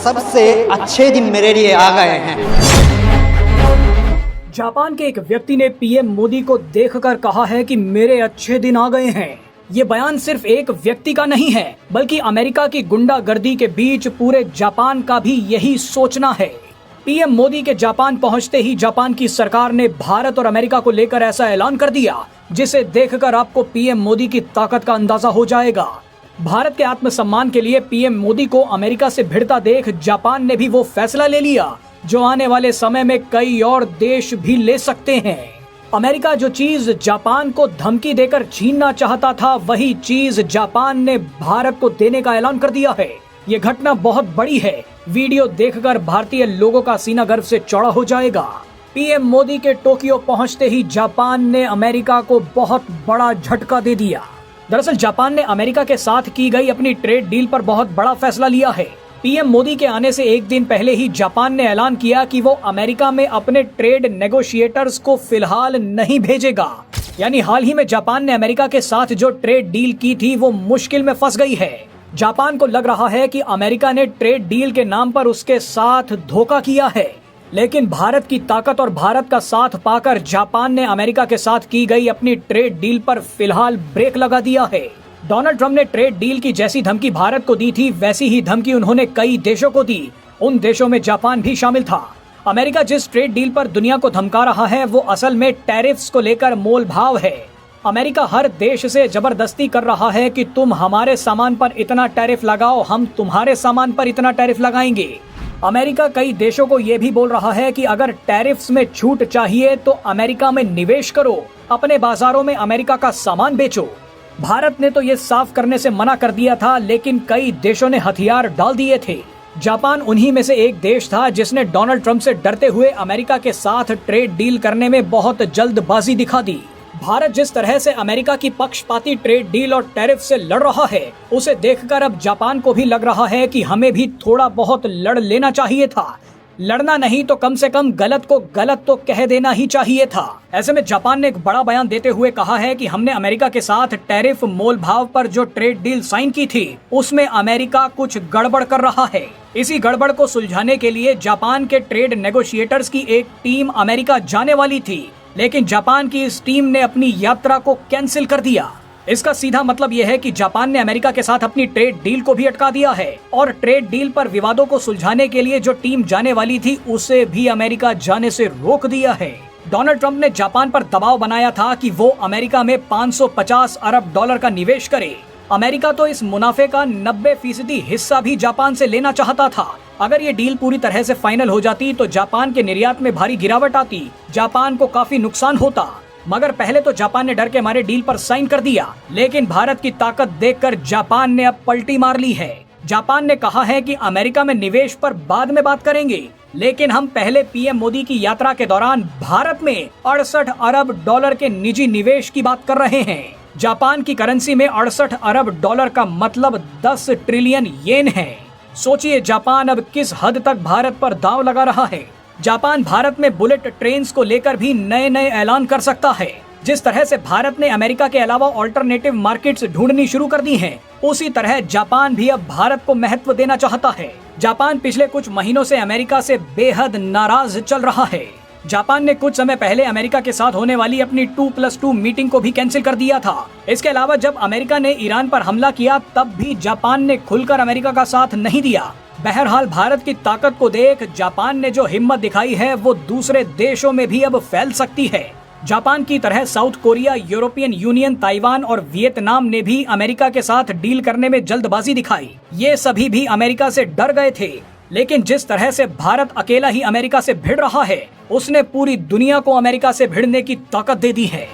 सबसे अच्छे दिन मेरे लिए आ गए हैं। जापान के एक व्यक्ति ने पीएम मोदी को देखकर कहा है कि मेरे अच्छे दिन आ गए हैं। ये बयान सिर्फ एक व्यक्ति का नहीं है, बल्कि अमेरिका की गुंडागर्दी के बीच पूरे जापान का भी यही सोचना है। पीएम मोदी के जापान पहुंचते ही जापान की सरकार ने भारत और अमेरिका को लेकर ऐसा ऐलान कर दिया, जिसे देखकर आपको पीएम मोदी की ताकत का अंदाजा हो जाएगा। भारत के आत्मसम्मान के लिए पीएम मोदी को अमेरिका से भिड़ता देख जापान ने भी वो फैसला ले लिया जो आने वाले समय में कई और देश भी ले सकते हैं। अमेरिका जो चीज जापान को धमकी देकर छीनना चाहता था, वही चीज जापान ने भारत को देने का ऐलान कर दिया है। ये घटना बहुत बड़ी है। वीडियो देखकर भारतीय लोगों का सीना गर्व से चौड़ा हो जाएगा। पीएम मोदी के टोक्यो पहुंचते ही जापान ने अमेरिका को बहुत बड़ा झटका दे दिया। दरअसल जापान ने अमेरिका के साथ की गई अपनी ट्रेड डील पर बहुत बड़ा फैसला लिया है। पीएम मोदी के आने से एक दिन पहले ही जापान ने ऐलान किया कि वो अमेरिका में अपने ट्रेड नेगोशिएटर्स को फिलहाल नहीं भेजेगा। यानी हाल ही में जापान ने अमेरिका के साथ जो ट्रेड डील की थी वो मुश्किल में फंस गई है। जापान को लग रहा है कि अमेरिका ने ट्रेड डील के नाम पर उसके साथ धोखा किया है, लेकिन भारत की ताकत और भारत का साथ पाकर जापान ने अमेरिका के साथ की गई अपनी ट्रेड डील पर फिलहाल ब्रेक लगा दिया है। डोनाल्ड ट्रंप ने ट्रेड डील की जैसी धमकी भारत को दी थी, वैसी ही धमकी उन्होंने कई देशों को दी। उन देशों में जापान भी शामिल था। अमेरिका जिस ट्रेड डील पर दुनिया को धमका रहा है वो असल में टैरिफ्स को लेकर मोल भाव है। अमेरिका हर देश से जबरदस्ती कर रहा है कि तुम हमारे सामान पर इतना टैरिफ लगाओ, हम तुम्हारे सामान पर इतना टैरिफ लगाएंगे। अमेरिका कई देशों को ये भी बोल रहा है कि अगर टैरिफ्स में छूट चाहिए तो अमेरिका में निवेश करो, अपने बाजारों में अमेरिका का सामान बेचो। भारत ने तो ये साफ करने से मना कर दिया था, लेकिन कई देशों ने हथियार डाल दिए थे। जापान उन्हीं में से एक देश था जिसने डोनाल्ड ट्रंप से डरते हुए अमेरिका के साथ ट्रेड डील करने में बहुत जल्दबाजी दिखा दी। भारत जिस तरह से अमेरिका की पक्षपाती ट्रेड डील और टैरिफ से लड़ रहा है, उसे देखकर अब जापान को भी लग रहा है कि हमें भी थोड़ा बहुत लड़ लेना चाहिए था। लड़ना नहीं तो कम से कम गलत को गलत तो कह देना ही चाहिए था। ऐसे में जापान ने एक बड़ा बयान देते हुए कहा है कि हमने अमेरिका के साथ टैरिफ मोल भाव पर जो ट्रेड डील साइन की थी, उसमें अमेरिका कुछ गड़बड़ कर रहा है। इसी गड़बड़ को सुलझाने के लिए जापान के ट्रेड नेगोशिएटर्स की एक टीम अमेरिका जाने वाली थी, लेकिन जापान की इस टीम ने अपनी यात्रा को कैंसिल कर दिया। इसका सीधा मतलब यह है कि जापान ने अमेरिका के साथ अपनी ट्रेड डील को भी अटका दिया है और ट्रेड डील पर विवादों को सुलझाने के लिए जो टीम जाने वाली थी उसे भी अमेरिका जाने से रोक दिया है। डोनाल्ड ट्रंप ने जापान पर दबाव बनाया था कि वो अमेरिका में 550 अरब डॉलर का निवेश करे। अमेरिका तो इस मुनाफे का 90% हिस्सा भी जापान से लेना चाहता था। अगर ये डील पूरी तरह से फाइनल हो जाती तो जापान के निर्यात में भारी गिरावट आती, जापान को काफी नुकसान होता। मगर पहले तो जापान ने डर के मारे डील पर साइन कर दिया, लेकिन भारत की ताकत देखकर जापान ने अब पलटी मार ली है। जापान ने कहा है कि अमेरिका में निवेश पर बाद में बात करेंगे, लेकिन हम पहले पीएम मोदी की यात्रा के दौरान भारत में 68 अरब डॉलर के निजी निवेश की बात कर रहे हैं। जापान की करेंसी में 68 अरब डॉलर का मतलब 10 ट्रिलियन येन है। सोचिए जापान अब किस हद तक भारत पर दांव लगा रहा है। जापान भारत में बुलेट ट्रेन्स को लेकर भी नए नए ऐलान कर सकता है। जिस तरह से भारत ने अमेरिका के अलावा ऑल्टरनेटिव मार्केट्स ढूंढनी शुरू कर दी हैं, उसी तरह जापान भी अब भारत को महत्व देना चाहता है। जापान पिछले कुछ महीनों से अमेरिका से बेहद नाराज चल रहा है। जापान ने कुछ समय पहले अमेरिका के साथ होने वाली अपनी 2+2 मीटिंग को भी कैंसिल कर दिया था। इसके अलावा जब अमेरिका ने ईरान पर हमला किया तब भी जापान ने खुलकर अमेरिका का साथ नहीं दिया। बहरहाल भारत की ताकत को देख जापान ने जो हिम्मत दिखाई है वो दूसरे देशों में भी अब फैल सकती है। जापान की तरह south Korea, European union, Taiwan और वियतनाम ने भी अमेरिका के साथ डील करने में जल्दबाजी दिखाई। ये सभी भी अमेरिका से डर गए थे, लेकिन जिस तरह से भारत अकेला ही अमेरिका से भिड़ रहा है, उसने पूरी दुनिया को अमेरिका से भिड़ने की ताकत दे दी है।